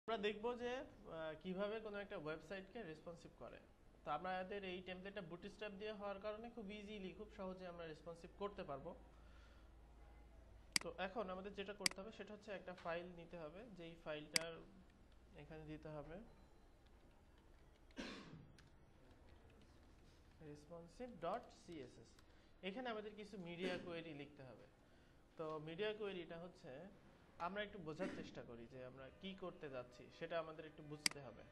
আমরা দেখব যে কিভাবে কোনো একটা ওয়েবসাইটকে রেসপন্সিভ করে। তো আমাদের এই টেমপ্লেটটা বুটস্ট্র্যাপ দিয়ে হওয়ার কারণে খুব ইজিলি, খুব সহজে আমরা রেসপন্সিভ করতে পারবো। তো এখন আমাদের যেটা করতে হবে সেটা হচ্ছে একটা ফাইল নিতে হবে, যেই ফাইলটার এখানে দিতে হবে responsive.css। এখানে আমাদের কিছু মিডিয়া কোয়েরি লিখতে হবে। তো মিডিয়া কোয়েরিটা হচ্ছে, আমরা একটু বোঝার চেষ্টা করি যে আমরা কি করতে যাচ্ছি, সেটা আমাদের একটু বুঝতে হবে।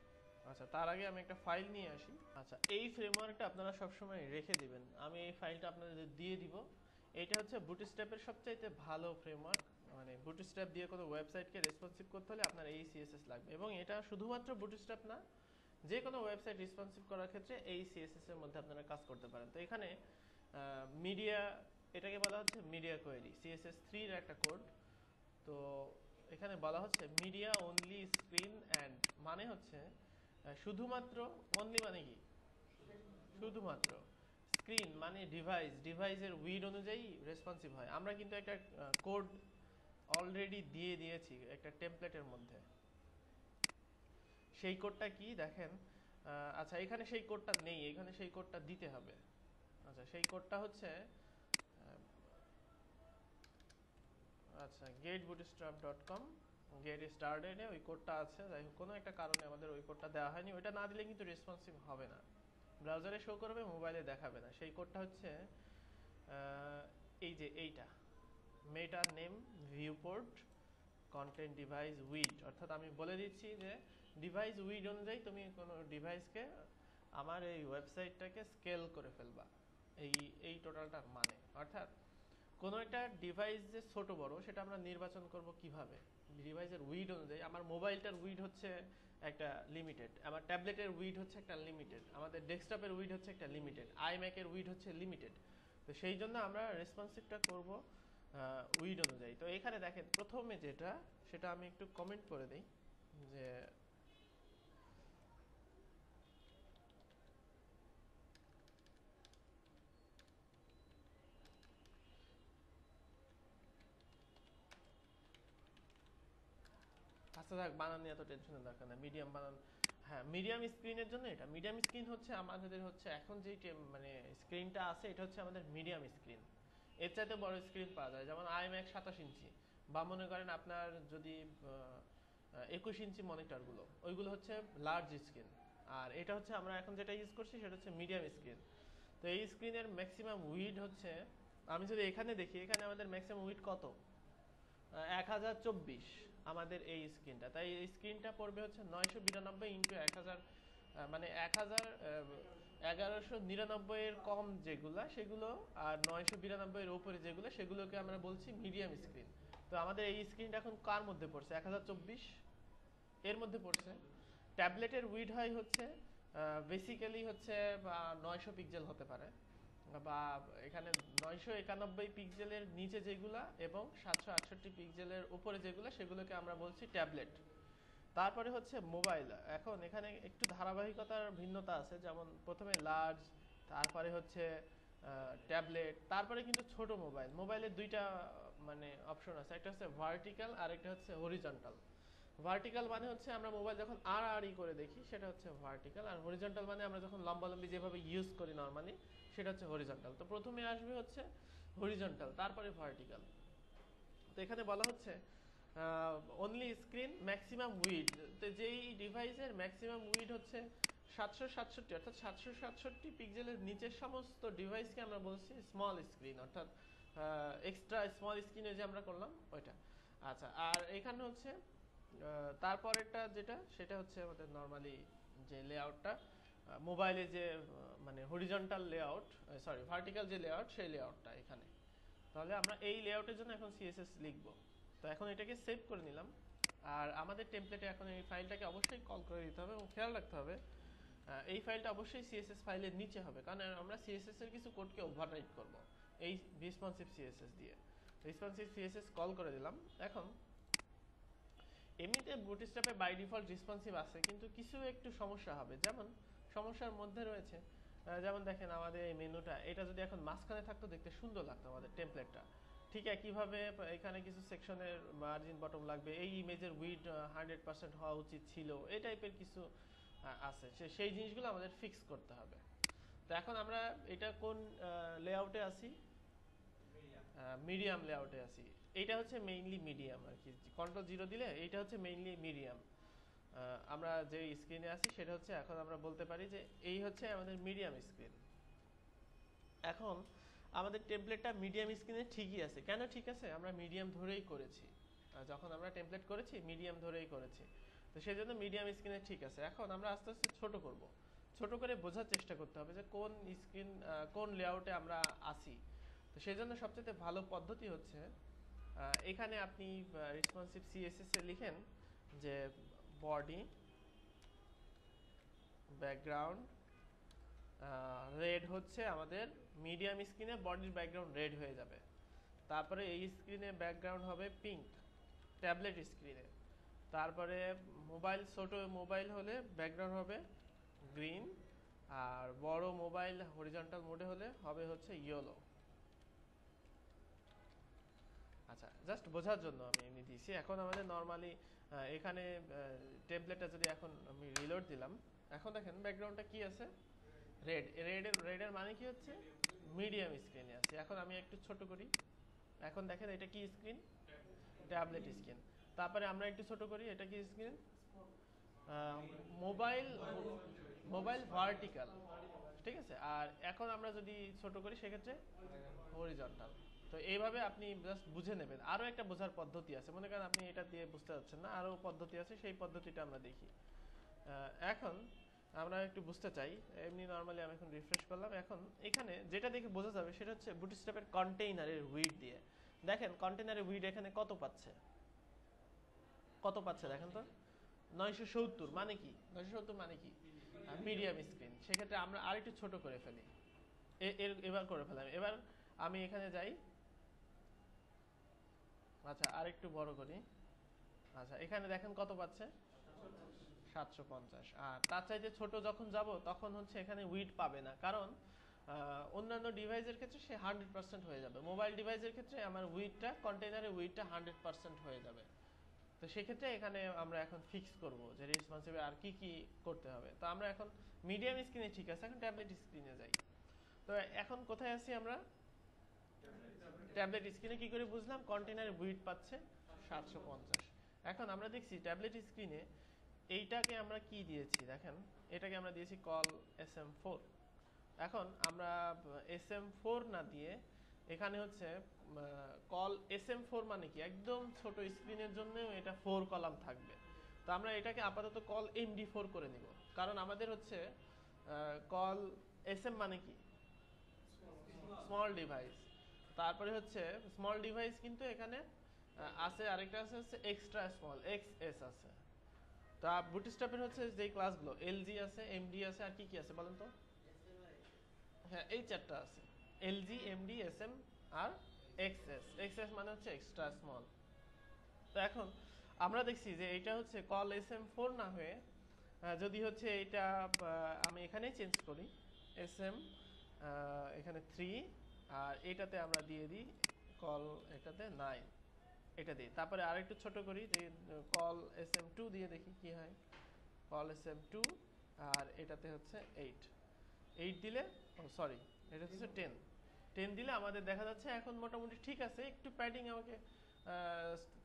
আচ্ছা, তার আগে আমি একটা ফাইল নিয়ে আসি। আচ্ছা, এই ফ্রেমওয়ার্কটা আপনারা সবসময় রেখে দিবেন, আমি এই ফাইলটা আপনাদের দিয়ে দিব। এটা হচ্ছে বুটস্ট্র্যাপের সবচাইতে ভালো ফ্রেমওয়ার্ক। মানে বুটস্ট্র্যাপ দিয়ে কোনো ওয়েবসাইটকে রেসপন্সিভ করতে হলে আপনার এই সিএসএস লাগবে, এবং এটা শুধুমাত্র বুটস্ট্র্যাপ না, যে কোনো ওয়েবসাইট রেসপন্সিভ করার ক্ষেত্রে এই সিএসএস এর মধ্যে আপনারা কাজ করতে পারেন। তো এখানে মিডিয়া, এটাকে বলা হচ্ছে মিডিয়া কোয়েরি, সিএসএস 3 এর একটা কোড। তো এখানে বলা হচ্ছে মিডিয়া অনলি স্ক্রিন অ্যান্ড, মানে হচ্ছে শুধুমাত্র, অনলি মানে কি শুধুমাত্র, স্ক্রিন মানে ডিভাইস, ডিভাইসের উইড অনুযায়ী রেসপন্সিভ হয়। আমরা কিন্তু একটা কোড অলরেডি দিয়ে দিয়েছি একটা টেমপ্লেটের মধ্যে। সেই কোডটা কি দেখেন। আচ্ছা, এখানে সেই কোডটা নেই, এখানে সেই কোডটা দিতে হবে। আচ্ছা, সেই কোডটা হচ্ছে আচ্ছা getbootstrap.com get started এ ওই কোডটা আছে। যাই হোক, কোনো একটা কারণে আমাদের ওই কোডটা দেওয়া হয়নি। ওইটা না দিলে কিন্তু রেসপন্সিভ হবে না, ব্রাউজারে শো করবে, মোবাইলে দেখাবে না। সেই কোডটা হচ্ছে এই যে এইটা, meta name viewport content device width. অর্থাৎ আমি বলে দিচ্ছি যে ডিভাইস উইড অনুযায়ী তুমি কোনো ডিভাইসকে, আমার এই ওয়েবসাইটটাকে স্কেল করে ফেলবা, এই টোটালটার মানে। অর্থাৎ কোনো একটা ডিভাইস যে ছোট বড় সেটা আমরা নির্বাচন করব কিভাবে, ডিভাইসের উইড অনুযায়ী। আমার মোবাইলটার উইড হচ্ছে একটা লিমিটেড, আমার ট্যাবলেটের উইড হচ্ছে একটা লিমিটেড, আমাদের ডেস্কটপের উইড হচ্ছে একটা লিমিটেড, আইম্যাকের উইড হচ্ছে লিমিটেড। তো সেই জন্য আমরা রেসপন্সিভটা করব উইড অনুযায়ী। তো এখানে দেখেন প্রথমে যেটা, সেটা আমি একটু কমেন্ট করে দিই যে আচ্ছা থাক, বানান নিয়ে এত টেনশনের দরকার নেই, মিডিয়াম বানান। হ্যাঁ, মিডিয়াম স্ক্রিনের জন্য এটা মিডিয়াম স্ক্রিন হচ্ছে আমাদের হচ্ছে এখন যেই মানে স্ক্রিনটা আছে, এটা হচ্ছে আমাদের মিডিয়াম স্ক্রিন। এর চাইতে বড় স্ক্রিন পাওয়া যায়, যেমন আইম্যাক 27 ইঞ্চি, বা মনে করেন আপনার যদি 21 ইঞ্চি মনিটরগুলো, ওইগুলো হচ্ছে লার্জ স্ক্রিন। আর এটা হচ্ছে আমরা এখন যেটা ইউজ করছি সেটা হচ্ছে মিডিয়াম স্ক্রিন। তো এই স্ক্রিনের ম্যাক্সিমাম উইড হচ্ছে, আমি যদি এখানে দেখি, এখানে আমাদের ম্যাক্সিমাম উইড কত, 1024 আমাদের এই স্ক্রিনটা। তাই এই স্ক্রিনটা পড়বে হচ্ছে 992 ইন্টু 1000, মানে 1199 এর কম যেগুলা সেগুলো, আর 992 এর উপরে যেগুলো সেগুলোকে আমরা বলছি মিডিয়াম স্ক্রিন। তো আমাদের এই স্ক্রিনটা এখন কার মধ্যে পড়ছে, 1024 এর মধ্যে পড়ছে। ট্যাবলেটের উইড হয় হচ্ছে বেসিক্যালি হচ্ছে 900 পিক্সেল হতে পারে, বা এখানে 991 পিক্সেলের নিচে যেগুলা এবং 768 পিক্সেলের উপরে যেগুলো, সেগুলোকে আমরা বলছি ট্যাবলেট। তারপরে হচ্ছে মোবাইল। এখন এখানে একটু ধারাবাহিকতার ভিন্নতা আছে, যেমন প্রথমে লার্জ, তারপরে হচ্ছে ট্যাবলেট, তারপরে কিন্তু ছোট মোবাইল। মোবাইলের দুইটা মানে অপশন আছে, একটা হচ্ছে ভার্টিক্যাল আর একটা হচ্ছে হরিজন্টাল। ভার্টিক্যাল মানে হচ্ছে আমরা মোবাইল যখন আড়াআড়ি করে দেখি সেটা হচ্ছে ভার্টিক্যাল, আর হরিজন্টাল মানে আমরা যখন লম্বালম্বি যেভাবে ইউজ করি নর্মালি সেটা হচ্ছে হরিজন্টাল। তো প্রথমে আসবে হচ্ছে হরিজন্টাল, তারপরে ভার্টিক্যাল। তো এখানে বলা হচ্ছে অনলি স্ক্রিন ম্যাক্সিমাম উইড, তো যেই ডিভাইসের ম্যাক্সিমাম উইড হচ্ছে 767, অর্থাৎ 767 পিক্সেলের নিচের সমস্ত ডিভাইসকে আমরা বলছি স্মল স্ক্রিন, অর্থাৎ এক্সট্রা স্মল স্ক্রিনে যে আমরা করলাম ওইটা। আচ্ছা, আর এখানে হচ্ছে তারপরেরটা যেটা, সেটা হচ্ছে আমাদের নর্মালি যে লেআউটটা, মোবাইলে যে মানে হরিজন্টাল লেআউট, সরি ভার্টিক্যাল যে লেআউট, সেই লেআউটটা এখানে। তাহলে আমরা এই লেআউটের জন্য এখন সিএসএস লিখব। তো এখন এটাকে সেভ করে নিলাম। আর আমাদের টেমপ্লেটে এখন এই ফাইলটাকে অবশ্যই কল করে দিতে হবে, এবং খেয়াল রাখতে হবে এই ফাইলটা অবশ্যই সিএসএস ফাইলের নিচে হবে, কারণ আমরা সিএসএস এর কিছু কোডকে ওভাররাইট করব এই রেসপন্সিভ সিএসএস দিয়ে। রেসপন্সিভ সিএসএস কল করে দিলাম। এখন এমনিতে বুটস্ট্র্যাপে বাই ডিফল্ট রেসপন্সিভ আছে, কিন্তু কিছু একটু সমস্যা হবে। যেমন সমস্যার মধ্যে রয়েছে, যেমন দেখেন আমাদের এই মেনুটা, এটা যদি এখন মাঝখানে থাকতো দেখতে সুন্দর লাগতো আমাদের টেমপ্লেটটা। ঠিক একইভাবে এখানে কিছু সেকশনের মার্জিন বটম লাগবে, এই ইমেজের উইড 100% হওয়া উচিত ছিল, এই টাইপের কিছু আছে, সেই জিনিসগুলো আমাদের ফিক্স করতে হবে। তো এখন আমরা এটা কোন লেআউটে আছি? মিডিয়াম লেআউটে আছি। এইটা হচ্ছে মেইনলি মিডিয়াম আর কি, Ctrl 0 দিলে এইটা হচ্ছে মেইনলি মিডিয়াম। আমরা যে স্ক্রিনে আছি সেটা হচ্ছে, এখন আমরা বলতে পারি যে এই হচ্ছে আমাদের মিডিয়াম স্ক্রিন। এখন আমাদের টেমপ্লেটটা মিডিয়াম স্ক্রিনে ঠিকই আছে। কেন ঠিক আছে? আমরা মিডিয়াম ধরেই করেছি, যখন আমরা টেমপ্লেট করেছি মিডিয়াম ধরেই করেছি, তো সেই জন্য মিডিয়াম স্ক্রিনে ঠিক আছে। এখন আমরা আস্তে আস্তে ছোট করব, ছোট করে বোঝার চেষ্টা করতে হবে যে কোন স্ক্রিন কোন লেআউটে আমরা আছি। তো সেই জন্য সবচেয়ে ভালো পদ্ধতি হচ্ছে এখানে আপনি রেসপন্সিভ সিএসএস এ লিখেন যে বডি ব্যাকগ্রাউন্ড রেড হচ্ছে আমাদের মিডিয়াম স্ক্রিনে বডির ব্যাকগ্রাউন্ড রেড হয়ে যাবে। তারপরে এই স্ক্রিনে ব্যাকগ্রাউন্ড হবে পিঙ্ক ট্যাবলেট স্ক্রিনে। তারপরে মোবাইল, ছোট মোবাইল হলে ব্যাকগ্রাউন্ড হবে গ্রিন, আর বড় মোবাইল হরিজন্টাল মোডে হলে হবে হচ্ছে ইয়েলো। আচ্ছা, জাস্ট বোঝার জন্য আমি এমনি দিয়েছি। এখন আমাদের নর্মালি এখানে টেমপ্লেটটা যদি এখন আমি রিলোড দিলাম, এখন দেখেন ব্যাকগ্রাউন্ডটা কি আছে? রেড। রেডের মানে কি হচ্ছে? মিডিয়াম স্ক্রিনে আছে। এখন আমি একটু ছোট করি, এখন দেখেন এটা কি স্ক্রিন? Tablet screen. তারপরে আমরা একটু ছোট করি, এটা কি স্ক্রিন? মোবাইল মোবাইল ভার্টিক্যাল, ঠিক আছে। আর এখন আমরা যদি ছোট করি সেক্ষেত্রে হরিজন্টাল। তো এইভাবে আপনি জাস্ট বুঝে নেবেন। আরও একটা বোঝার পদ্ধতি আছে, মনে করেন আপনি এটা দিয়ে বুঝতে পারছেন না, আরও পদ্ধতি আছে, সেই পদ্ধতিটা আমরা দেখি। এখন আমরা একটু বুঝতে চাই, এমনি নর্মালি আমি এখন রিফ্রেশ করলাম। এখন এখানে যেটা দেখে বোঝা যাবে সেটা হচ্ছে বুটস্ট্র্যাপের কন্টেইনারের উইড দিয়ে। দেখেন কন্টেইনারের উইড এখানে কত পাচ্ছে, কত পাচ্ছে দেখেন তো? 970। মানে কি 970? মানে কি মিডিয়াম স্ক্রিন। সেক্ষেত্রে আমরা আরেকটু ছোট করে ফেলি, এবার করে ফেলাম। এবার আমি এখানে যাই, আচ্ছা আরেকটু বড় করি। আচ্ছা এখানে দেখেন কত পাচ্ছে? 750। আর তার চাইতে ছোট যখন যাব তখন হচ্ছে এখানে উইড পাবে না, কারণ অন্যান্য ডিভাইসের ক্ষেত্রে সে 100% হয়ে যাবে। মোবাইল ডিভাইসের ক্ষেত্রে আমার উইডটা, কন্টেইনারের উইডটা 100% হয়ে যাবে। তো সেক্ষেত্রে এখানে আমরা এখন ফিক্স করব যে রেসপন্সিভ আর কি কি করতে হবে। তো আমরা এখন মিডিয়াম স্ক্রিনে ঠিক আছে, এখন ট্যাবলেট স্ক্রিনে যাই। তো এখন কোথায় আছি আমরা? ট্যাবলেট স্ক্রিনে। কি করে বুঝলাম? কন্টেইনারের উইড পাচ্ছে 750। এখন আমরা দেখছি ট্যাবলেট স্ক্রিনে এইটাকে আমরা কি দিয়েছি দেখেন, এটাকে আমরা দিয়েছি কল SM4। এখন আমরা SM4 না দিয়ে এখানে হচ্ছে কল SM4 মানে কি একদম ছোট স্ক্রিনের জন্য এটা 4 কলাম থাকবে। তো আমরা এটাকে আপাতত কল MD4 করে নিব, কারণ আমাদের হচ্ছে কল SM মানে কি স্মল ডিভাইস। তারপরে হচ্ছে স্মল ডিভাইস কিন্তু এখানে আছে, আরেকটা আছে হচ্ছে এক্সট্রা স্মল, XS আছে। তা বুটস্ট্র্যাপের হচ্ছে যে ক্লাসগুলো LG আছে, MD আছে, আর কি কি আছে বলেন তো? হ্যাঁ এই চারটা আছে, LG MD SM আর XS মানে হচ্ছে এক্সট্রা স্মল। তো এখন আমরা দেখছি যে এটা হচ্ছে কল SM4 না হয়ে যদি হচ্ছে এটা আমি এখানে চেঞ্জ করি SM এখানে 3, আর এটাতে আমরা দিয়ে দিই কল এটাতে 9, এটা দিই। তারপরে আরেকটু ছোট করি যে কল SM2 দিয়ে দেখি কি হয়। কল SM2 আর এটাতে হচ্ছে 8 দিলে, সরি এটা হচ্ছে 10 দিলে আমাদের দেখা যাচ্ছে এখন মোটামুটি ঠিক আছে। একটু প্যাডিং আমাকে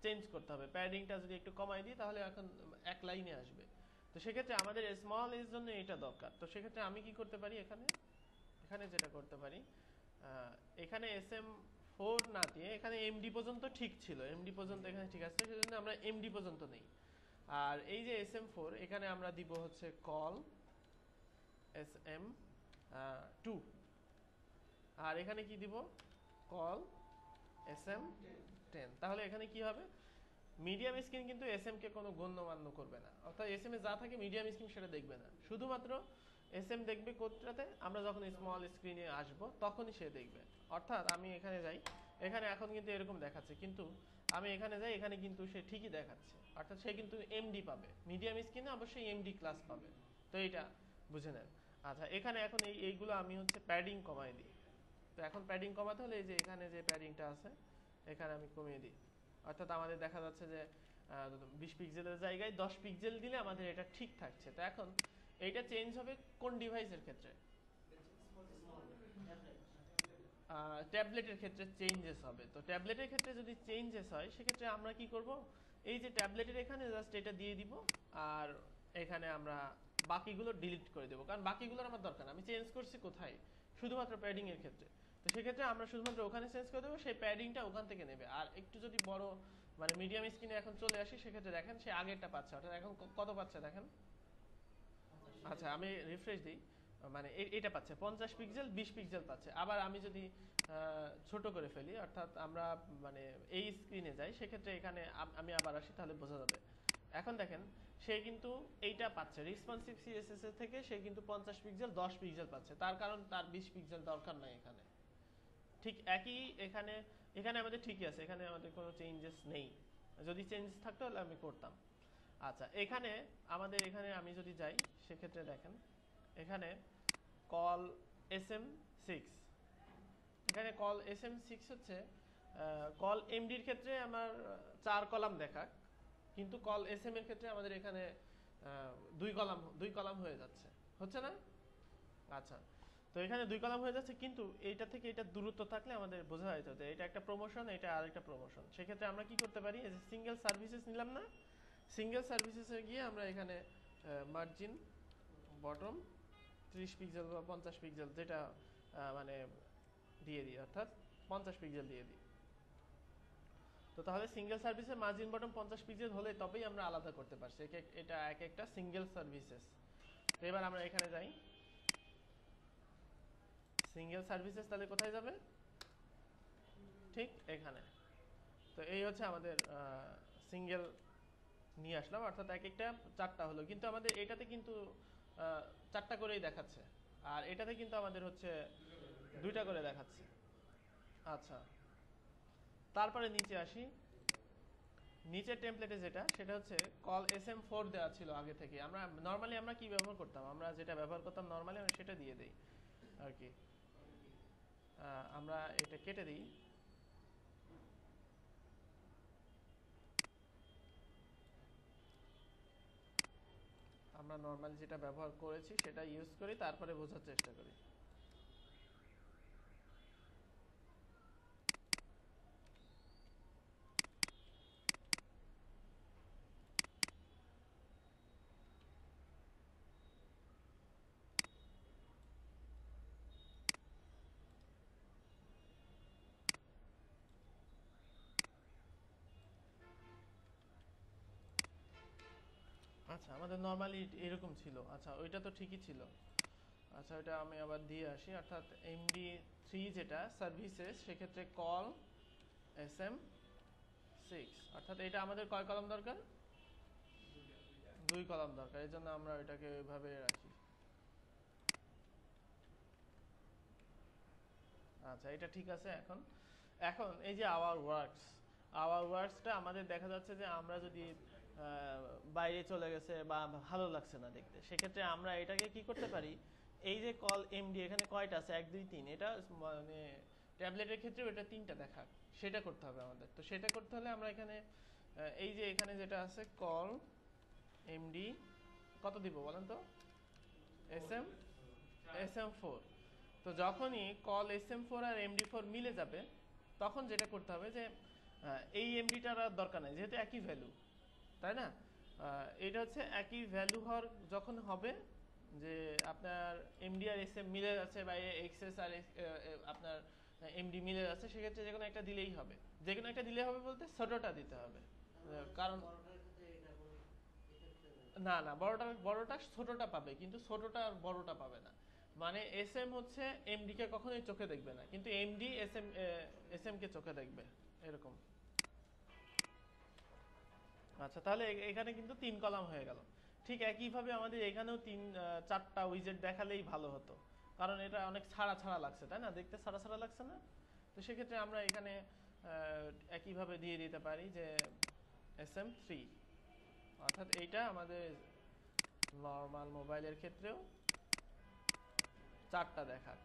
চেঞ্জ করতে হবে, প্যাডিংটা যদি একটু কমাই দিই তাহলে এখন এক লাইনে আসবে। তো সেক্ষেত্রে আমাদের স্মল এর জন্য এটা দরকার। তো সেক্ষেত্রে আমি কি করতে পারি, এখানে যেটা করতে পারি, এখানে SM4 না দিয়ে এখানে MD পর্যন্ত ঠিক ছিল, MD পর্যন্ত এখানে ঠিক আছে, সেজন্য আমরা MD পর্যন্ত নেই। আর এই যে SM4 এখানে আমরা দিব হচ্ছে কল SM2, আর এখানে কি দিব? Call SM10। তাহলে এখানে কি হবে? মিডিয়াম স্ক্রিন কিন্তু SM কে কোনো গণ্যমান্য করবে না, অর্থাৎ SM এ যা থাকে মিডিয়াম স্ক্রিন সেটা দেখবে না, শুধুমাত্র SM দেখবে কোথাতে? আমরা যখন স্মল স্ক্রিনে আসব তখনই সে দেখবে। অর্থাৎ আমি এখানে যাই, এখানে এখন কিন্তু এরকম দেখাচ্ছে, কিন্তু আমি এখানে যাই, এখানে কিন্তু সে ঠিকই দেখাচ্ছে, অর্থাৎ সে কিন্তু MD পাবে। মিডিয়াম স্ক্রিনে অবশ্যই MD ক্লাস পাবে। তো এইটা বুঝে নেন। আচ্ছা এখানে এখন এইগুলো আমি হচ্ছে প্যাডিং কমাই দিই। তো এখন প্যাডিং কমাতে হলে এই যে এখানে যে প্যাডিংটা আছে এখানে আমি কমিয়ে দিই, অর্থাৎ আমাদের দেখা যাচ্ছে যে 20 পিক্সেলের জায়গায় 10 পিক্সেল দিলে আমাদের এটা ঠিক থাকছে। তো এখন এইটা চেঞ্জ হবে কোন ডিভাইসের ক্ষেত্রে? ট্যাবলেটের ক্ষেত্রে চেঞ্জেস হবে। তো ট্যাবলেটের ক্ষেত্রে যদি চেঞ্জেস হয় সেক্ষেত্রে আমরা কি করব, এই যে ট্যাবলেটের এখানে জাস্ট এটা দিয়ে দিব, আর এখানে আমরা বাকিগুলো ডিলিট করে দেবো, কারণ বাকিগুলোর আমার দরকার না। আমি চেঞ্জ করছি কোথায়? শুধুমাত্র প্যাডিং এর ক্ষেত্রে। তো সেক্ষেত্রে আমরা শুধুমাত্র ওখানে চেঞ্জ করে দেবো, সেই প্যাডিংটা ওখান থেকে নেবে। আর একটু যদি বড় মানে মিডিয়াম স্ক্রিনে এখন চলে আসি, সেক্ষেত্রে দেখেন সে আগেরটা পাচ্ছে, অর্থাৎ এখন কত পাচ্ছে দেখেন। আচ্ছা আমি রিফ্রেশ দিই, মানে এটা পাচ্ছে 50 পিক্সেল 20 পিক্সেল পাচ্ছে। আবার আমি যদি ছোট করে ফেলি, অর্থাৎ আমরা মানে এই স্ক্রিনে যাই, সেক্ষেত্রে এখানে আমি আবার আসি, তাহলে বোঝা যাবে। এখন দেখেন সে কিন্তু এইটা পাচ্ছে, রেসপন্সিভ সিএসএস এর থেকে সে কিন্তু 50 পিক্সেল 10 পিক্সেল পাচ্ছে, তার কারণ তার 20 পিক্সেল দরকার নাই এখানে। ঠিক একই এখানে, এখানে আমাদের ঠিকই আছে, এখানে আমাদের কোনো চেঞ্জেস নেই। যদি চেঞ্জেস থাকতো তাহলে আমি করতাম। আচ্ছা এখানে আমাদের এখানে আমি যদি যাই, সেক্ষেত্রে দেখেন এখানে কল SM6, এখানে কল SM6 হচ্ছে কল এমডির ক্ষেত্রে আমার 4 কলাম দেখা, কিন্তু কল SM এর ক্ষেত্রে আমাদের এখানে 2 কলাম হয়ে যাচ্ছে, হচ্ছে না? আচ্ছা তো এখানে 2 কলাম হয়ে যাচ্ছে, কিন্তু এইটা থেকে এটা দূরত্ব থাকলে আমাদের বোঝা যেত যে এটা একটা প্রমোশন, এটা আরেকটা প্রমোশন। সেক্ষেত্রে আমরা কি করতে পারি, এই যে সিঙ্গেল সার্ভিসেস নিলাম না, সিঙ্গেল সার্ভিসেসে গিয়ে আমরা এখানে মার্জিন বটম 30 পিক্সেল বা 50 পিক্সেল যেটা মানে দিয়ে দিই, অর্থাৎ 50 পিক্সেল দিয়ে দিই। তো তাহলে সিঙ্গেল সার্ভিসের মার্জিন বটম 50 পিক্সেল হলে তবেই আমরা আলাদা করতে পারছি, এটা এক একটা সিঙ্গেল সার্ভিসেস। তো এবার আমরা এখানে যাই, সিঙ্গেল সার্ভিসেস তাহলে কোথায় যাবে, ঠিক এখানে। তো এই হচ্ছে আমাদের সিঙ্গেল নিয়ে আসলাম, অর্থাৎ এক একটা 4টা হলো, কিন্তু আমাদের এটাতে কিন্তু 4টা করেই দেখাচ্ছে, আর এটাতে কিন্তু আমাদের হচ্ছে 2টা করে দেখাচ্ছে। আচ্ছা তারপরে নিচে আসি, নিচের টেমপ্লেটে যেটা, সেটা হচ্ছে কল SM4 দেওয়া ছিল আগে থেকে। আমরা নর্মালি আমরা কি ব্যবহার করতাম, আমরা যেটা ব্যবহার করতাম নর্মালি আমরা সেটা দিয়ে দেই আর কি। আমরা এটা কেটে দিই, আমরা নর্মালি যেটা ব্যবহার করেছি সেটা ইউজ করি, তারপরে বোঝার চেষ্টা করি। আচ্ছা আমাদের নর্মালি এরকম ছিল, আচ্ছা ওইটা তো ঠিকই ছিল। আচ্ছা ওইটা আমি আবার দিয়ে আসি, অর্থাৎ MD3 যেটা সার্ভিসেস, সেক্ষেত্রে কল SM6, অর্থাৎ এটা আমাদের কয় কলাম দরকার, 2 কলাম দরকার, এই জন্য আমরা ওইটাকে ওইভাবে রাখি। আচ্ছা এটা ঠিক আছে। এখন এখন এই যে আওয়ার ওয়ার্কসটা আমাদের দেখা যাচ্ছে যে আমরা যদি বাইরে চলে গেছে বা ভালো লাগছে না দেখতে, সেক্ষেত্রে আমরা এটাকে কি করতে পারি, এই যে কল এমডি এখানে কয়টা আছে 1 2 3, এটা মানে ট্যাবলেটের ক্ষেত্রে এটা 3টা দেখা, সেটা করতে হবে আমাদের। তো সেটা করতে হলে আমরা এখানে এই যে এখানে যেটা আছে কল এমডি কত দিব বলেন তো, SM4। তো যখনই কল SM4 আর MD4 মিলে যাবে, তখন যেটা করতে হবে যে এই এমডিটার আর দরকার নাই, যেহেতু একই ভ্যালু, তাই না? এটা হচ্ছে একই ভ্যালু হওয়ার যখন হবে যে আপনার এমডি আর এসএম মিলে যাচ্ছে, বা এক্সএস আর আপনার এমডি মিলে যাচ্ছে, সেক্ষেত্রে যে কোনো একটা দিলেই হবে। যে কোনো একটা দিলে হবে বলতে ছোটটা দিতে হবে, কারণ না না বড়টা ছোটটা পাবে, কিন্তু ছোটটা আর বড়টা পাবে না। মানে এসএম হচ্ছে এমডি কে কখনোই চোখে দেখবে না, কিন্তু এমডি এসএম কে চোখে দেখবে, এরকম। আচ্ছা তাহলে এখানে কিন্তু 3 কলাম হয়ে গেল। ঠিক একইভাবে আমাদের এখানেও 4টা উইজেট দেখালেই ভালো হতো, কারণ এটা অনেক ছাড়া ছাড়া লাগছে, তাই না? দেখতে ছাড়া ছাড়া লাগছে না? তো সেক্ষেত্রে আমরা এখানে একইভাবে দিয়ে দিতে পারি যে SM3, অর্থাৎ এইটা আমাদের নর্মাল মোবাইলের ক্ষেত্রেও 4টা দেখাক।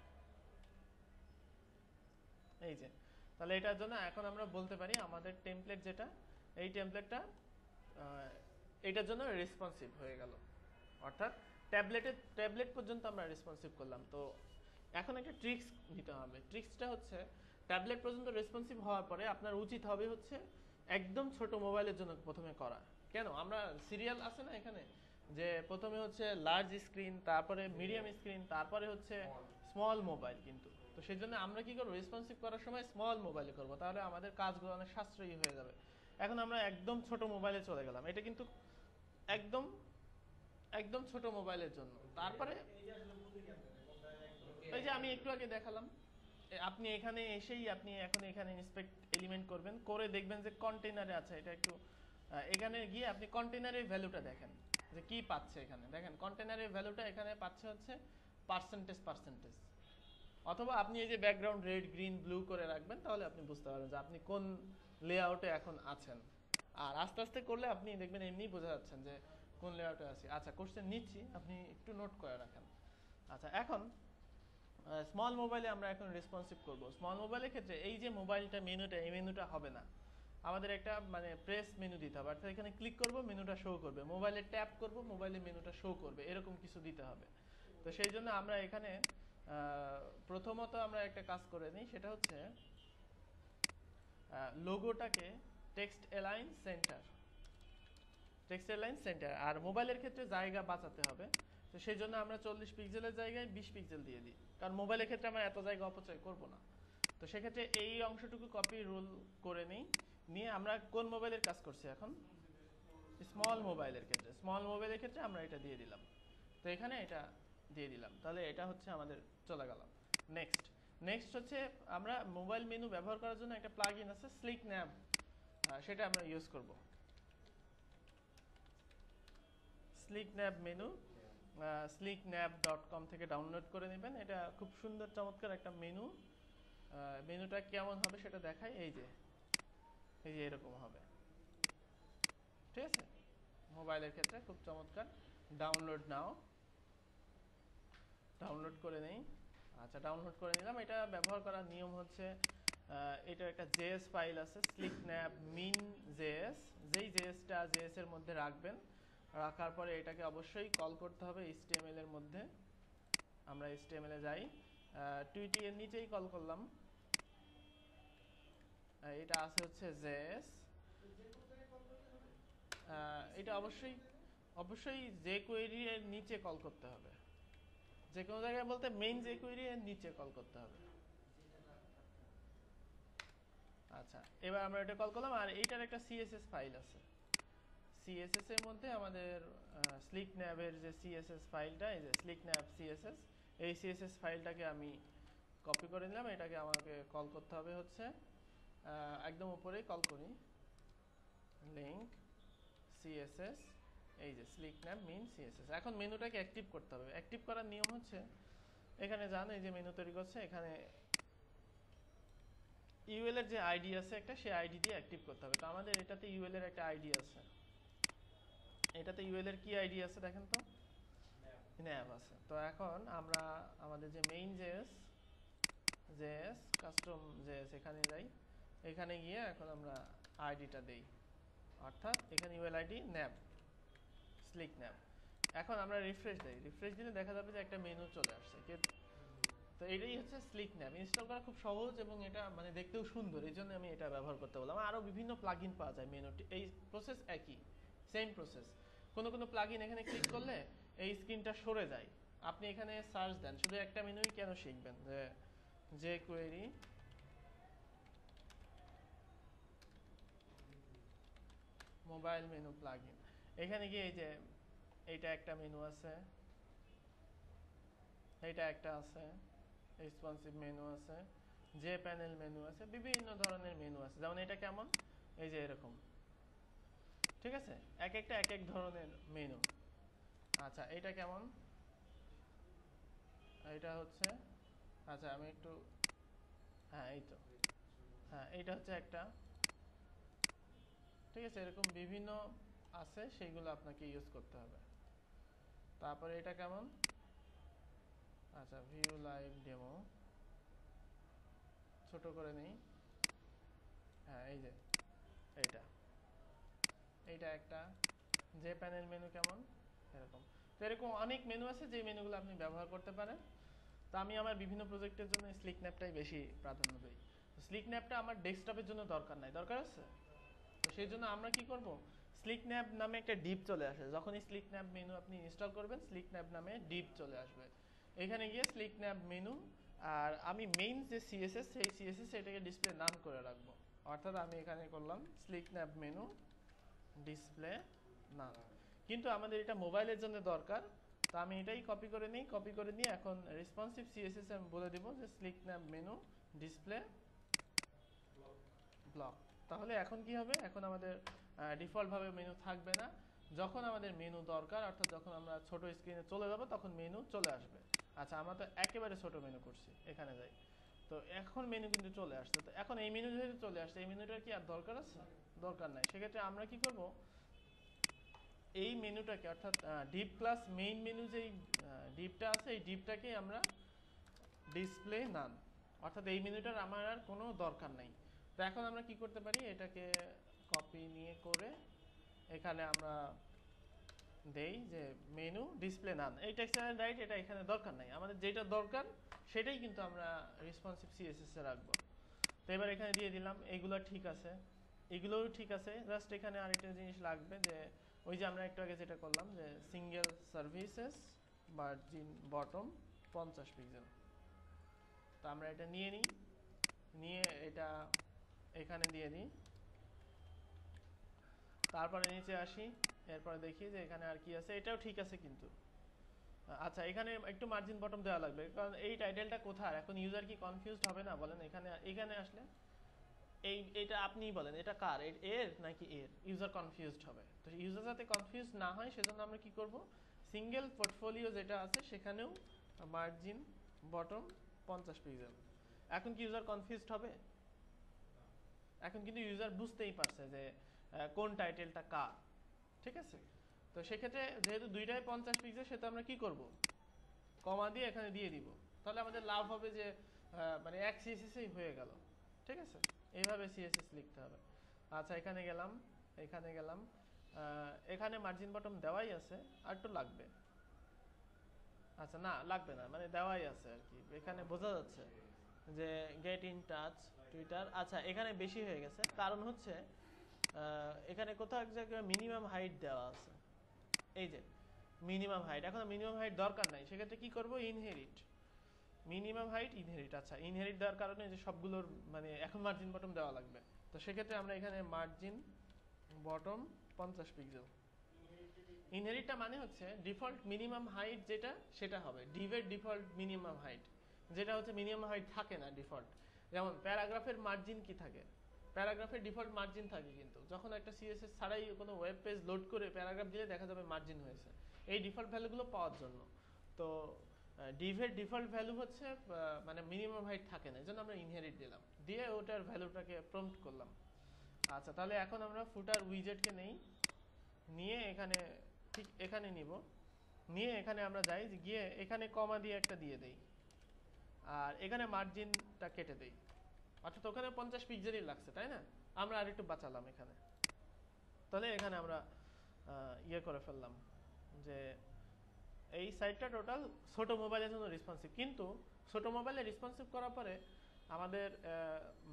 এই যে তাহলে এটার জন্য এখন আমরা বলতে পারি আমাদের টেমপ্লেট যেটা, এই টেমপ্লেটটা এটার জন্য রেসপন্সিভ হয়ে গেল, অর্থাৎ ট্যাবলেট পর্যন্ত আমরা রেসপন্সিভ করলাম। তো এখন একটা ট্রিক্স নিতে হবে। ট্রিক্সটা হচ্ছে ট্যাবলেট পর্যন্ত রেসপন্সিভ হওয়ার পরে আপনার উচিত হবে হচ্ছে একদম ছোট মোবাইলের জন্য প্রথমে করা। কেন, আমরা সিরিয়াল আছে না এখানে, যে প্রথমে হচ্ছে লার্জ স্ক্রিন, তারপরে মিডিয়াম স্ক্রিন, তারপরে হচ্ছে স্মল মোবাইল। কিন্তু তো সেই জন্য আমরা কি করবো, রেসপন্সিভ করার সময় স্মল মোবাইলে করবো, তাহলে আমাদের কাজগুলো অনেক সাশ্রয়ী হয়ে যাবে। এখন আমরা একদম ছোট মোবাইলে চলে গেলাম, এটা কিন্তু একদম একদম ছোট মোবাইলের জন্য। তারপরে এই যে আমি একটু আগে দেখালাম, আপনি এখানে এসেই আপনি এখন এখানে ইন্সপেক্ট এলিমেন্ট করবেন, করে দেখবেন যে কন্টেইনারে আছে। এটা একটু এখানে গিয়ে আপনি কন্টেইনারের ভ্যালুটা দেখেন যে কি পাচ্ছে। এখানে দেখেন কন্টেইনারের ভ্যালুটা এখানে পাচ্ছে হচ্ছে পার্সেন্টেজ। অথবা আপনি এই যে ব্যাকগ্রাউন্ড রেড গ্রিন ব্লু করে রাখবেন, তাহলে আপনি বুঝতে পারবেন যে আপনি কোন লেআউটে এখন আছেন। আর আস্তে আস্তে করলে আপনি দেখবেন এমনি বোঝা যাচ্ছেন যে কোন লেআউটে আছি। আচ্ছা, কোশ্চেন নিচ্ছি, আপনি একটু নোট করে রাখেন। আচ্ছা, এখন স্মল মোবাইলে আমরা এখন রেসপন্সিভ করব। স্মল মোবাইলের ক্ষেত্রে এই যে মোবাইলটা মেনুটা, এই মেনুটা হবে না, আমাদের একটা মানে প্রেস মেনু দিতে হবে। অর্থাৎ এখানে ক্লিক করব, মেনুটা শো করবে, মোবাইলে ট্যাপ করব, মোবাইলে মেনুটা শো করবে, এরকম কিছু দিতে হবে। তো সেই জন্য আমরা এখানে প্রথমত আমরা একটা কাজ করে নিই, সেটা হচ্ছে লোগোটাকে টেক্সট অ্যালাইন সেন্টার। আর মোবাইলের ক্ষেত্রে জায়গা বাঁচাতে হবে, তো সেই জন্য আমরা 40 পিক্সেলের জায়গায় 20 পিক্সেল দিয়ে দিই, কারণ মোবাইলের ক্ষেত্রে আমরা এত জায়গা অপচয় করব না। তো সেক্ষেত্রে এই অংশটুকু কপি রুল করে নিয়ে আমরা কোন মোবাইলের কাজ করছি এখন, স্মল মোবাইলের ক্ষেত্রে আমরা এটা দিয়ে দিলাম। তো এখানে এটা দিয়ে দিলাম, তাহলে এটা হচ্ছে আমাদের চলে গেল। নেক্সট হচ্ছে আমরা মোবাইল মেনু ব্যবহার করার জন্য একটা প্লাগইন আছে স্লিক ন্যাব, সেটা আমরা ইউজ করব। স্লিক ন্যাব মেনু slicknab.com থেকে ডাউনলোড করে নেবেন। এটা খুব সুন্দর চমৎকার একটা মেনু। মেনুটা কেমন হবে সেটা দেখাই, এই যে এরকম হবে, ঠিক আছে। মোবাইলের ক্ষেত্রে খুব চমৎকার। ডাউনলোড করে নেই। আচ্ছা, ডাউনলোড করে নিলাম। এটা ব্যবহার করার নিয়ম হচ্ছে এটার একটা জেএস ফাইল আছে slicknab min.js, যেই জেএসটা জেএস এর মধ্যে রাখবেন, রাখার পরে এটাকে অবশ্যই কল করতে হবে HTML এর মধ্যে। আমরা HTML এ যাই, টুইটি এর নিচেই কল করলাম। এটা আছে হচ্ছে জেএস। এটা অবশ্যই যে কোয়েরি এর নিচে কল করতে হবে, যে কোনো জায়গায় বলতে মেইন যে কোয়েরি এর নিচে কল করতে হবে। আচ্ছা, এবার আমরা এটা কল করলাম, আর এইটার একটা সিএসএস ফাইল আছে। সিএসএস এর মধ্যে আমাদের slicknab এর যে সিএসএস ফাইলটা, এই যে slicknab সিএসএস, এই সিএসএস ফাইলটাকে আমি কপি করে নিলাম। এটাকে আমাকে কল করতে হবে হচ্ছে একদম উপরেই কল করি, লিংক সিএসএস, এই যে slicknab min css। এখন মেনুটাকে অ্যাক্টিভ করতে হবে। অ্যাক্টিভ করার নিয়ম হচ্ছে এখানে যান, এই যে মেনু তৈরি করছে, এখানে ইউএল এর যে আইডি আছে একটা, সেই আইডি দিয়ে অ্যাক্টিভ করতে হবে। তো আমাদের এটাতে ইউএল এর একটা আইডি আছে। এটাতে ইউএল এর কি আইডি আছে দেখেন তো, ন্যাব আছে। তো এখন আমরা আমাদের যে মেইন জেএস কাস্টম জেএস এখানে যাই, এখানে গিয়ে এখন আমরা আইডিটা দেই, অর্থাৎ এখানে ইউএল আইডি ন্যাব, slicknab। এখন আমরা রিফ্রেশ দিলে দেখা যাবে যে একটা মেনু চলে আসছে। তো এটাই হচ্ছে slicknab। ইনস্টল করা খুব সহজ এবং এটা মানে দেখতেও সুন্দর, এই জন্য আমি এটা ব্যবহার করতে বললাম। আরো বিভিন্ন প্লাগইন পাওয়া যায় মেনুটি, এই প্রসেস একই, সেম প্রসেস। কোনো প্লাগইন এখানে ক্লিক করলে এই স্ক্রিনটা সরে যায়, আপনি এখানে সার্চ দেন। শুধু একটা মেনুই কেন শিখবেন, যে কোয়েরি মোবাইল মেনু প্লাগইন, এখানে গিয়ে এই যে এইটা একটা মেনু আছে, এইটা একটা আছে, রেসপন্সিভ মেনু আছে, যে প্যানেল মেনু আছে, বিভিন্ন ধরনের মেনু আছে। যেমন এটা কেমন, এই যে এরকম, ঠিক আছে, এক এক ধরনের মেনু। আচ্ছা, এটা কেমন, এটা হচ্ছে, আচ্ছা আমি একটু, হ্যাঁ এই তো, হ্যাঁ এইটা হচ্ছে একটা, ঠিক আছে। এরকম বিভিন্ন আছে, সেইগুলো আপনাকে ইউজ করতে হবে। তারপরে এটা কেমন, আচ্ছা ভিউ লাইভ ডেমো, ছোট করে নেই, হ্যাঁ এই যে এইটা এইটা একটা যে প্যানেল মেনু কেমন এরকম। তো এরকম অনেক মেনু আছে যে মেনুগুলো আপনি ব্যবহার করতে পারেন। তো আমি আমার বিভিন্ন প্রজেক্টের জন্য স্লিক ন্যাপটাই বেশি প্রাধান্য দিই। স্লিক ন্যাপটা আমার ডেস্কটপের জন্য দরকার নাই, দরকার আছে। তো সেই জন্য আমরা কি করব, স্লিক ন্যাপ নামে একটা ডিপ চলে আসে, যখনই স্লিক ন্যাপ মেনু আপনি ইনস্টল করবেন স্লিক ন্যাপ নামে ডিপ চলে আসবে। এখানে গিয়ে স্লিক ন্যাপ মেনু, আর আমি মেইন যে সিএসএস সেই সিএসএস এটাকে ডিসপ্লে নাম করে রাখবো। অর্থাৎ আমি এখানে করলাম স্লিক ন্যাপ মেনু ডিসপ্লে নাম। কিন্তু আমাদের এটা মোবাইলের জন্য দরকার, তো আমি এটাই কপি করে নিই। কপি করে নিয়ে এখন রেসপন্সিভ সিএসএস আমি বলে দিব যে slick nap menu display block. তাহলে এখন কি হবে, এখন আমাদের ডিফল্ট ভাবে মেনু থাকবে না। যখন আমাদের মেনু দরকার, অর্থাৎ যখন আমরা ছোট স্ক্রিনে চলে যাব তখন মেনু চলে আসবে। আচ্ছা আমরা তো একেবারে ছোট মেনু করছি, এখানে যাই। তো এখন মেনু কিন্তু চলে আসছে। তো এখন এই মেনু যেহেতু চলে আসছে, এই মেনুটার কি আর দরকার আছে? দরকার নাই। সেক্ষেত্রে আমরা কি করব, এই মেনুটাকে অর্থাৎ ডিপ প্লাস মেইন মেনু যেই ডিপটা আছে এই ডিপটাকে আমরা ডিসপ্লে নাম, অর্থাৎ এই মেনুটার আমার আর কোনো দরকার নাই। তো এখন আমরা কি করতে পারি, এটাকে কপি নিয়ে করে এখানে আমরা দেই যে মেনু ডিসপ্লে নাম, এই টেক্সচারের রাইট এটা এখানে দরকার নাই, আমাদের যেটা দরকার সেটাই কিন্তু আমরা রেসপন্সিভ সিএসএস এ রাখবো। তো এবার এখানে দিয়ে দিলাম, এগুলো ঠিক আছে, এগুলোও ঠিক আছে। জাস্ট এখানে আরেকটা জিনিস লাগবে, যে ওই যে আমরা একটু আগে যেটা করলাম যে single services margin bottom 50 pixel. তো আমরা এটা নিয়ে নিই, নিয়ে এটা এখানে দিয়ে দিই। তারপরে নিচে আসি, এরপরে দেখি যে এখানে আর কি আছে, এটাও ঠিক আছে কিন্তু। আচ্ছা এখানে একটু মার্জিন বটম দেওয়া লাগবে, কারণ এই টাইটেলটা কোথায়, এখন ইউজার কি কনফিউজড হবে না বলেন? এখানে আসলে এইটা আপনিই বলেন এটা কার, এর নাকি এর? ইউজার কনফিউজড হবে। তো ইউজার যাতে কনফিউজ না হয় সেজন্য আমরা কি করব, সিঙ্গেল পোর্টফোলিও যেটা আছে সেখানেও মার্জিন বটম 50 পিক্সেল। এখন কি ইউজার কনফিউজড হবে? এখন কিন্তু ইউজার বুঝতেই পারছে যে কোন টাইটেলটা কার, ঠিক আছে? তো সেক্ষেত্রে যেহেতু দুইটাই 50 পিক্সেল, সেটা আমরা কি করব, কমা দিয়ে এখানে দিয়ে দিব। তাহলে আমাদের লাভ হবে যে মানে এক সিএসএসই হয়ে গেল, ঠিক আছে? এইভাবে সিএসএস লিখতে হবে। আচ্ছা এখানে গেলাম, এখানে গেলাম, এখানে মার্জিন বটম দেওয়াই আছে, আর একটু লাগবে। আচ্ছা না লাগবে না, মানে দেওয়াই আছে আর কি, এখানে বোঝা যাচ্ছে যে গেট ইন টাচ টুইটার। আচ্ছা এখানে বেশি হয়ে গেছে, কারণ হচ্ছে এখানে কোথাও এক জায়গায় মিনিমাম হাইট দেওয়া আছে, এই যে মিনিমাম হাইট। এখন মিনিমাম হাইট দরকার নাই, সেক্ষেত্রে কি করব, ইনহেরিট মিনিমাম হাইট ইনহেরিট। আচ্ছা ইনহেরিট দেওয়ার কারণে যে সবগুলোর মানে এখন মার্জিন বটম দেওয়া লাগবে। তো সেক্ষেত্রে আমরা এখানে মার্জিন বটম 50 পিক্সেল। ইনহেরিটটা মানে হচ্ছে ডিফল্ট মিনিমাম হাইট যেটা সেটা হবে, ডিভের ডিফল্ট মিনিমাম হাইট, যেটা হচ্ছে মিনিমাম হাইট থাকে না ডিফল্ট। যেমন প্যারাগ্রাফের মার্জিন কি থাকে, প্যারাগ্রাফের ডিফল্ট মার্জিন থাকে, কিন্তু যখন একটা সিএসএস ছাড়াই কোনো ওয়েব পেজ লোড করে প্যারাগ্রাফ দিলে দেখা যাবে মার্জিন হয়েছে, এই ডিফল্ট ভ্যালুগুলো পাওয়ার জন্য। তো ডিভের ডিফল্ট ভ্যালু হচ্ছে মানে মিনিমাম হাইট থাকে না, এজন্য আমরা ইনহেরিট দিলাম, দিয়ে ওটার ভ্যালুটাকে প্রম্পট করলাম। আচ্ছা তাহলে এখন আমরা ফুটার উইজেটকে নেই, নিয়ে এখানে ঠিক এখানে নিব, নিয়ে এখানে আমরা যাই, গিয়ে এখানে কমা দিয়ে একটা দিয়ে দেই, আর এখানে মার্জিনটা কেটে দেই। অর্থাৎ ওখানে 50 পিক্সেলই লাগছে, তাই না? আমরা আর একটু বাঁচালাম এখানে। তাহলে এখানে আমরা ইয়ে করে ফেললাম যে এই সাইটটা টোটাল ছোট মোবাইলের জন্য রেসপন্সিভ, কিন্তু ছোট মোবাইলে রেসপন্সিভ করার পরে আমাদের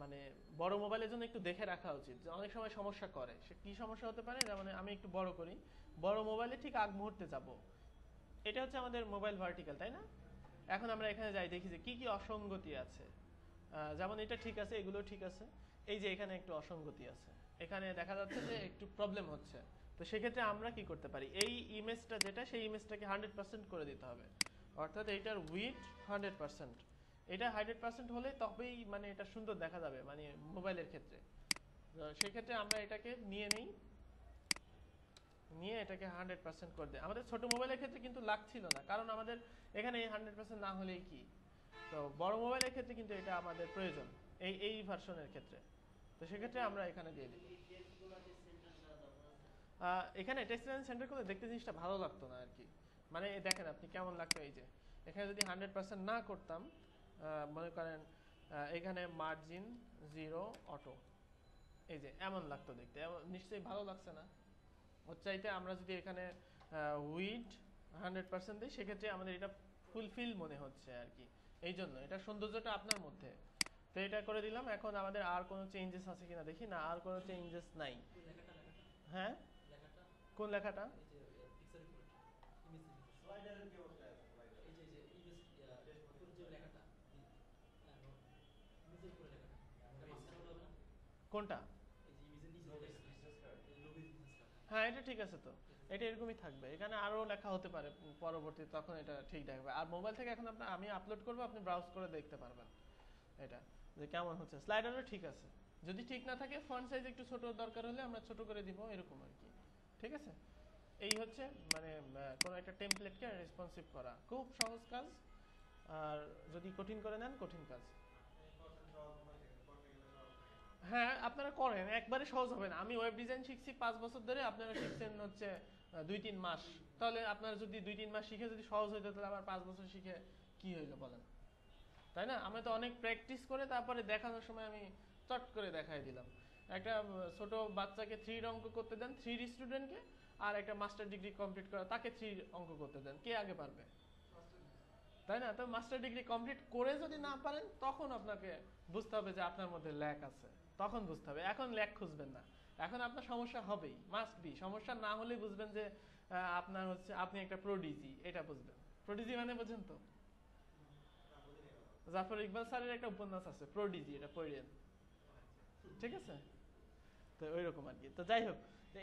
মানে বড় মোবাইলের জন্য একটু দেখে রাখা উচিত, যে অনেক সময় সমস্যা করে। সে কি সমস্যা হতে পারে, যেমন আমি একটু বড় করি, বড় মোবাইলে ঠিক আগ মুহূর্তে যাব, এটা হচ্ছে আমাদের মোবাইল ভার্টিক্যাল, তাই না? এখন আমরা এখানে যাই, দেখি যে কি কি অসঙ্গতি আছে। যেমন এটা ঠিক আছে, এগুলো ঠিক আছে, এই যে এখানে একটু অসঙ্গতি আছে, এখানে দেখা যাচ্ছে যে একটু প্রবলেম হচ্ছে। তো সেক্ষেত্রে আমরা কি করতে পারি, এই ইমেজটা যেটা সেই ইমেজটাকে 100% করে দিতে হবে, অর্থাৎ এইটার উইথ 100%। এটা 100% হলে তবেই মানে এটা সুন্দর দেখা যাবে মানে মোবাইলের ক্ষেত্রে। সেক্ষেত্রে আমরা এটাকে নিয়ে নেই, নিয়ে এটাকে 100% করে দিই। আমাদের ছোট মোবাইলের ক্ষেত্রে কিন্তু লাগছিল না, কারণ আমাদের এখানে 100% না হলেই কি, তো বড় মোবাইলের ক্ষেত্রে কিন্তু এটা আমাদের প্রয়োজন এই ভার্সনের ক্ষেত্রে। তো সেক্ষেত্রে আমরা এখানে দিয়ে দিই। এখানে টেক্সট সেন্টার করলে দেখতে জিনিসটা ভালো লাগতো না আর কি, মানে দেখেন আপনি কেমন লাগতো, এই যে এখানে যদি 100% না করতাম, মনে করেন এখানে মার্জিন 0 অটো, এই যে এমন লাগতো দেখতে, নিশ্চয়ই ভালো লাগছে না? ওর চাইতে আমরা যদি এখানে উইড 100% দিই, সেক্ষেত্রে আমাদের এটা ফুলফিল মনে হচ্ছে আর কি। এই জন্য এটা সৌন্দর্যটা আপনার মধ্যে। তো এটা করে দিলাম। এখন আমাদের আর কোনো চেঞ্জেস আছে কিনা দেখি। না, আর কোনো চেঞ্জেস নাই। হ্যাঁ, কোন লেখাটা? কোনটা? হ্যাঁ, এটা ঠিক আছে তো। এটা এরকমই থাকবে, এখানে আরো লেখা হতে পারে পরবর্তী, তখন এটা ঠিক থাকবে। আর মোবাইল থেকে এখন আমি আপলোড করবো, আপনি ব্রাউজ করে দেখতে পারবেন এটা যে কেমন হচ্ছে। স্লাইডারও ঠিক আছে। যদি ঠিক না থাকে, ফন্ট সাইজ একটু ছোট দরকার হলে আমরা ছোট করে দিব, এরকম আর কি। ঠিক আছে, এই হচ্ছে মানে কোনো একটা টেমপ্লেটকে রেসপন্সিভ করা খুব সহজ কাজ। আর যদি কঠিন করে নেন, কঠিন কাজ। হ্যাঁ, আপনারা করেন, একবারে সহজ হবে না। আমি ওয়েব ডিজাইন শিখছি 5 বছর ধরে, আপনারা শিখছেন হচ্ছে 2-3 মাস। তাহলে আপনারা যদি 2-3 মাস শিখে যদি সহজ হইতো, তাহলে আবার 5 বছর শিখে কি হইলো বলেন? তাই না? আমি তো অনেক প্র্যাকটিস করে তারপরে দেখানোর সময় আমি চট করে দেখাই দিলাম। একটা ছোট বাচ্চাকে 3 অঙ্ক করতে দেন, 3 স্টুডেন্টকে, আর একটা মাস্টার ডিগ্রি কমপ্লিট করা তাকে 3 অঙ্ক করতে দেন, কে আগে পারবে? তাই না? তো মাস্টার ডিগ্রি কমপ্লিট করে যদি না পারেন, তখন আপনাকে বুঝতে হবে যে আপনার মধ্যে ল্যাক আছে, তখন বুঝতে হবে। এখন ল্যাক খুঁজবেন না, এখন আপনার সমস্যা হবেই, মাস্ট বি। সমস্যা না হলে বুঝবেন যে আপনার হচ্ছে আপনি একটা প্রোডিজি, এটা বুঝবেন। প্রোডিজি মানে বোঝেন তো? জাফর ইকবাল স্যারের একটা উপন্যাস আছে প্রোডিজি, এটা পড়েন, ঠিক আছে? তো ওই রকম আর কি। তো যাই হোক,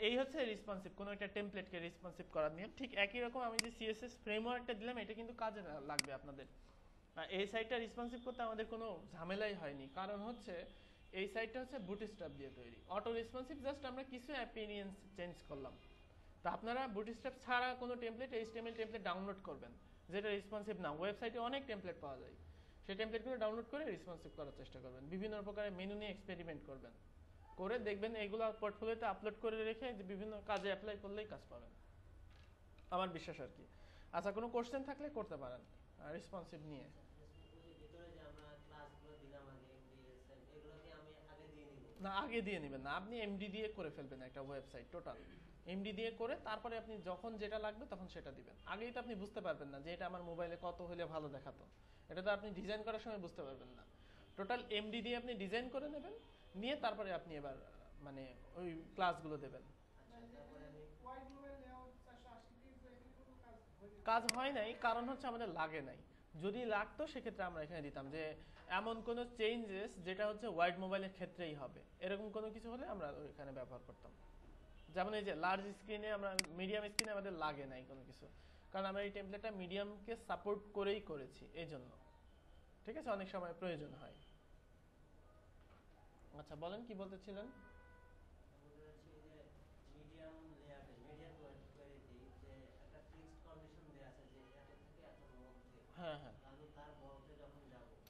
এই হচ্ছে রেসপন্সিভ, কোনো একটা টেমপ্লেটকে রেসপন্সিভ করার নিয়ম। ঠিক একই রকম আমি যে সিএসএস ফ্রেমওয়ার্কটা দিলাম, এটা কিন্তু কাজে লাগবে আপনাদের। এই সাইটটা রেসপন্সিভ করতে আমাদের কোনো ঝামেলাই হয়নি, কারণ হচ্ছে এই সাইটটা হচ্ছে বুটস্ট্র্যাপ দিয়ে তৈরি। অটো রেসপন্সিভ জাস্ট আমরা কিছু অ্যাপিনিয়েন্স চেঞ্জ করলাম। তো আপনারা বুটস্ট্র্যাপ ছাড়া কোনো টেমপ্লেট, এইচটিএমএল টেমপ্লেট ডাউনলোড করবেন যেটা রেসপন্সিভ না। ওয়েবসাইটে অনেক টেমপ্লেট পাওয়া যায়, সেই টেমপ্লেটগুলো ডাউনলোড করে রেসপন্সিভ করার চেষ্টা করবেন। বিভিন্ন প্রকারের মেনু নিয়ে এক্সপেরিমেন্ট করবেন, করে দেখবেন এইগুলো পোর্টফোলিওতে আপলোড করে রেখে যে বিভিন্ন কাজে অ্যাপ্লাই করলেই কাজ পাবেন, আমার বিশ্বাস আর কি। আচ্ছা, কোনো কোশ্চেন থাকলে করতে পারেন রেসপন্সিভ নিয়ে। না, আগে দিয়ে নেবেন না, আপনি এমডি দিয়ে করে ফেলবেন একটা ওয়েবসাইট টোটাল। এমডি দিয়ে করে তারপরে আপনি যখন যেটা লাগবে তখন সেটা দিবেন। আগেই তো আপনি বুঝতে পারবেন না যে এটা আমার মোবাইলে কত হলে ভালো দেখাতো, এটা তো আপনি ডিজাইন করার সময় বুঝতে পারবেন না। টোটাল এমডি দিয়ে আপনি ডিজাইন করে নেবেন, নিয়ে তারপরে আপনি এবার মানে ওই ক্লাসগুলো দেবেন। কাজ হয় নাই, কারণ হচ্ছে আমাদের লাগে নাই। যদি লাগতো সেক্ষেত্রে আমরা এখানে দিতাম যে এমন কোনো চেঞ্জেস যেটা হচ্ছে ওয়াইড মোবাইলের ক্ষেত্রেই হবে, এরকম কোনো কিছু হলে আমরা ওইখানে ব্যবহার করতাম। যেমন এই যে লার্জ স্ক্রিনে, আমরা মিডিয়াম স্ক্রিনে আমাদের লাগে নাই কোনো কিছু, কারণ আমরা এই টেমপ্লেটটা মিডিয়ামকে সাপোর্ট করেই করেছি এই জন্য। ঠিক আছে, অনেক সময় প্রয়োজন হয়। আচ্ছা, বলেন কি বলতেছিলেন? হ্যাঁ, হ্যাঁ।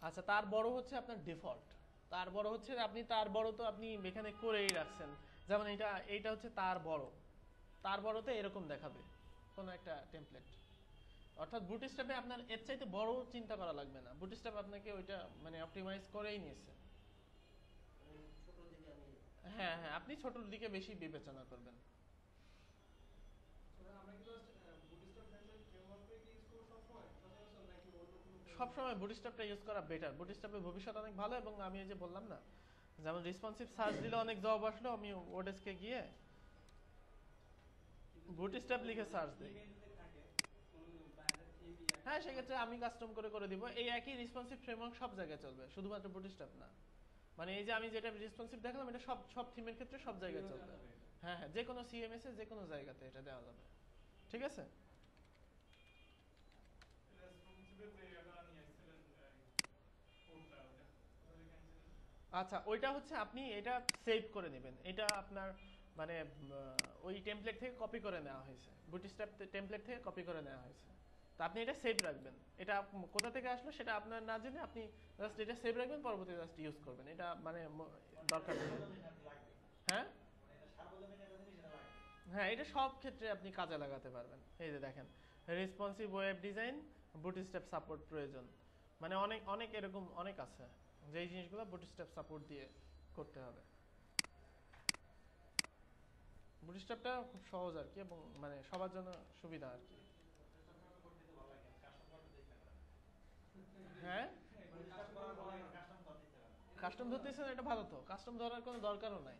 আচ্ছা, তার বড় হচ্ছে আপনার ডিফল্ট। তার বড় হচ্ছে আপনি তার বড় তো আপনি এখানে করেই রাখছেন। যেমন এইটা হচ্ছে তার বড়, তার বড়তে এরকম দেখাবে কোনো একটা টেমপ্লেট। অর্থাৎ বুটস্ট্র্যাপে আপনার এর চাইতে বড় চিন্তা করা লাগবে না, বুটস্ট্র্যাপ আপনাকে ওইটা মানে অপটিমাইজ করেই নিয়েছে। হ্যাঁ, হ্যাঁ, আপনি ছোটর দিকে বেশি বিবেচনা করবেন। সবসময় বুটস্ট্র্যাপটা ইউজ করা বেটার, বুটস্ট্র্যাপের ভবিষ্যৎ অনেক ভালো। এবং আমি এই যে বললাম না, যেমন রেসপন্সিভ সার্চ দিলে অনেক জবাব আসলো, আমি ওডেস্কে গিয়ে বুটস্ট্র্যাপ লিখে সার্চ দিই। হ্যাঁ, সেক্ষেত্রে আমি কাস্টম করে করে দিব। এই একই রেসপন্সিভ ফ্রেমওয়ার্ক সব জায়গায় চলবে, শুধুমাত্র বুটস্ট্র্যাপ না। মানে এই যে আমি যেটা রেসপন্সিভ দেখালাম, এটা সব সব থিমের ক্ষেত্রে সব জায়গায় চলবে। হ্যাঁ, হ্যাঁ, যে কোনো সিএমএস এ যে কোনো জায়গাতে এটা দেওয়া যাবে। ঠিক আছে। আচ্ছা, ওইটা হচ্ছে আপনি এটা সেভ করে নেবেন। এটা আপনার মানে ওই টেমপ্লেট থেকে কপি করে নেওয়া হয়েছে, বুটস্ট্র্যাপ টেমপ্লেট থেকে কপি করে নেওয়া হয়েছে। তো আপনি এটা সেভ রাখবেন। এটা কোথা থেকে আসলো সেটা আপনার না জেনে আপনি জাস্ট এটা সেভ রাখবেন, পরবর্তীতে জাস্ট ইউজ করবেন। এটা মানে দরকার নেই। হ্যাঁ, হ্যাঁ, এটা সব ক্ষেত্রে আপনি কাজে লাগাতে পারবেন। এই যে দেখেন, responsive web design, bootstrap support প্রয়োজন, মানে অনেক অনেক এরকম অনেক আছে যেই জিনিসগুলো বুটস্ট্র্যাপ সাপোর্ট দিয়ে করতে হবে। বুটস্ট্র্যাপটা খুব সহজ আর কি, এবং মানে সবার জন্য সুবিধা আর কি। হ্যাঁ, কাস্টম ধরতেছেন, এটা ভালো তো, কাস্টম ধরার কোনো দরকারও নাই,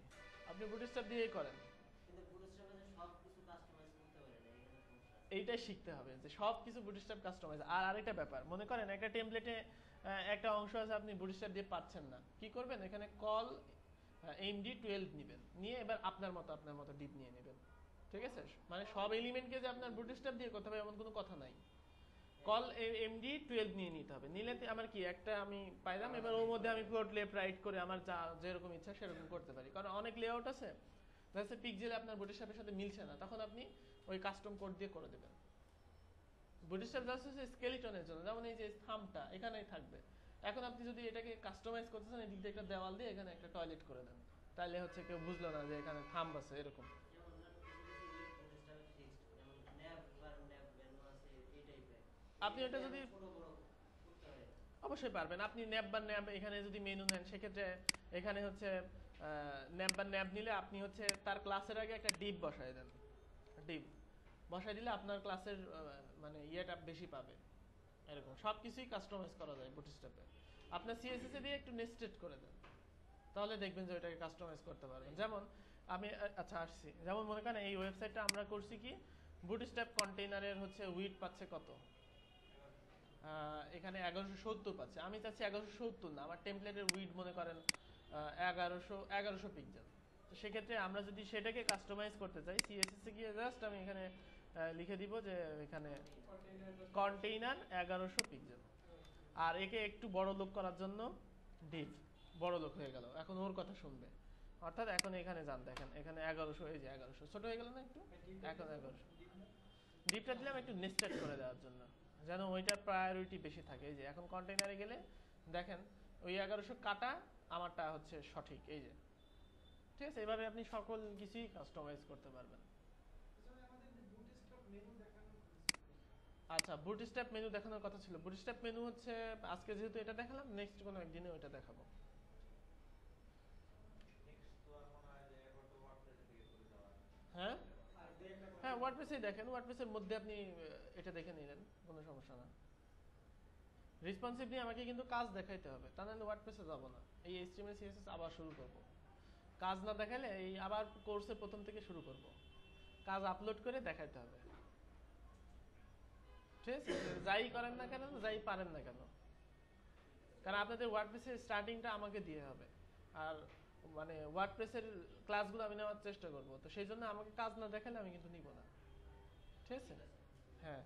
আপনি বুটস্ট্র্যাপ দিয়েই করেন। এইটাই শিখতে হবে যে সব কিছু বুটস্ট্র্যাপ কাস্টমাইজ। আর আরেকটা ব্যাপার, মনে করেন একটা টেমপ্লেটে একটা অংশ আছে আপনি বুটস্ট্র্যাপ দিয়ে পাচ্ছেন না, কি করবেন, এখানে কল MD12 নেবেন, নিয়ে এবার আপনার মতো ডিপ নিয়ে নেবেন, ঠিক আছে? মানে সব এলিমেন্টকে যে আপনার বুটস্ট্র্যাপ দিয়ে করতে হবে এমন কোনো কথা নাই, কল MD12 নিয়ে নিতে হবে। নিলে আমার কি একটা আমি পাইলাম, এবার ওর মধ্যে আমি ফ্লোট লেফট রাইট করে আমার যা যেরকম ইচ্ছা সেরকম করতে পারি। কারণ অনেক লেআউট আছে যাতে পিক্সেলে আপনার বুটস্ট্র্যাপের সাথে মিলছে না, তখন আপনি ওই কাস্টম কোড দিয়ে করে দেবেন। বুটস্ট্র্যাপ জাস্ট হচ্ছে স্কেলিটনের জন্য, যেমন এই যে থাম্বটা এখানেই থাকবে। এখন আপনি যদি এটাকে কাস্টমাইজ করতে চান, এদিক দিয়ে একটা দেওয়াল দিয়ে এখানে একটা টয়লেট করে দেন, তাহলে হচ্ছে কেউ বুঝলো না যে এখানে থাম্ব আছে এরকম। আপনি এটা যদি অবশ্যই পারবেন, আপনি ন্যাব বা ন্যাব এখানে যদি মেনু নেন, সেক্ষেত্রে এখানে হচ্ছে ন্যাব বা ন্যাব নিলে আপনি হচ্ছে তার ক্লাসের আগে একটা ডিপ বসায় দেন, ডিপ বসাই দিলে আপনার ক্লাসের মানে ইয়েটা বেশি পাবে। এরকম সব কিছুই কাস্টমাইজ করা যায় বুটস্ট্র্যাপে। আপনার CSS দিয়ে একটু নেস্টেড করে দেন, তাহলে দেখবেন যে ওইটাকে কাস্টমাইজ করতে পারবেন। যেমন আমি আচ্ছা আসছি, যেমন মনে করেন এই ওয়েবসাইটটা আমরা করছি কি, বুটস্ট্র্যাপ কন্টেইনারের হচ্ছে উইড পাচ্ছে কত, এখানে 1170 পাচ্ছে। আমি চাচ্ছি 1170 না, আমার টেমপ্লেটের উইড মনে করেন 1100 পিক্সেল। তো সেক্ষেত্রে আমরা যদি সেটাকে কাস্টমাইজ করতে চাই, CSS এ গিয়ে জাস্ট আমি এখানে লিখে দিব যে এখানে কন্টেইনার 1100 পিক্সেল, আর একে একটু বড় লোক করার জন্য ডিপ বড় লোক হয়ে গেল, এখন ওর কথা শুনবে। অর্থাৎ এখন এখানে যান, দেখেন এখানে 1100, এই যে 1100 ছোট হয়ে গেল না একটু, এখন 1100 ডিপটা দিলাম একটু নেস্টেড করে দেওয়ার জন্য, যেন ওইটার প্রায়োরিটি বেশি থাকে। এই যে এখন কন্টেইনারে গেলে দেখেন ওই 1100 কাটা আমারটা হচ্ছে সঠিক, এই যে ঠিক আছে। এইভাবে আপনি সকল কিছুই কাস্টমাইজ করতে পারবেন। আচ্ছা, বুটস্ট্র্যাপ মেনু দেখানোর কথা ছিল। বুটস্ট্র্যাপ মেনু হচ্ছে আজকে যেহেতু এটা দেখালাম, নেক্সট কোনো একদিনে ওইটা দেখাবো। হ্যাঁ হ্যাঁ, ওয়ার্ডপ্রেসেই দেখেন, ওয়ার্ডপ্রেসের মধ্যে আপনি এটা দেখে নিলেন, কোনো সমস্যা না। রেসপন্সিভ নিয়ে আমাকে কিন্তু কাজ দেখাইতে হবে, তা নাহলে ওয়ার্ডপ্রেসে যাবো না। এই HTML CSS আবার শুরু করব, কাজ না দেখালে এই আবার কোর্সের প্রথম থেকে শুরু করব, কাজ আপলোড করে দেখাইতে হবে, ঠিক আছে? যাই করেন না কেন, যাই পারেন না কেন, কারণ আপনাদের ওয়ার্ডপ্রেসের স্টার্টিংটা আমাকে দিয়ে হবে, আর মানে ওয়ার্ডপ্রেসের ক্লাসগুলো আমি নেওয়ার চেষ্টা করব, তো সেই জন্য আমাকে কাজ না দেখালে আমি কিন্তু নিব না, ঠিক আছে? হ্যাঁ।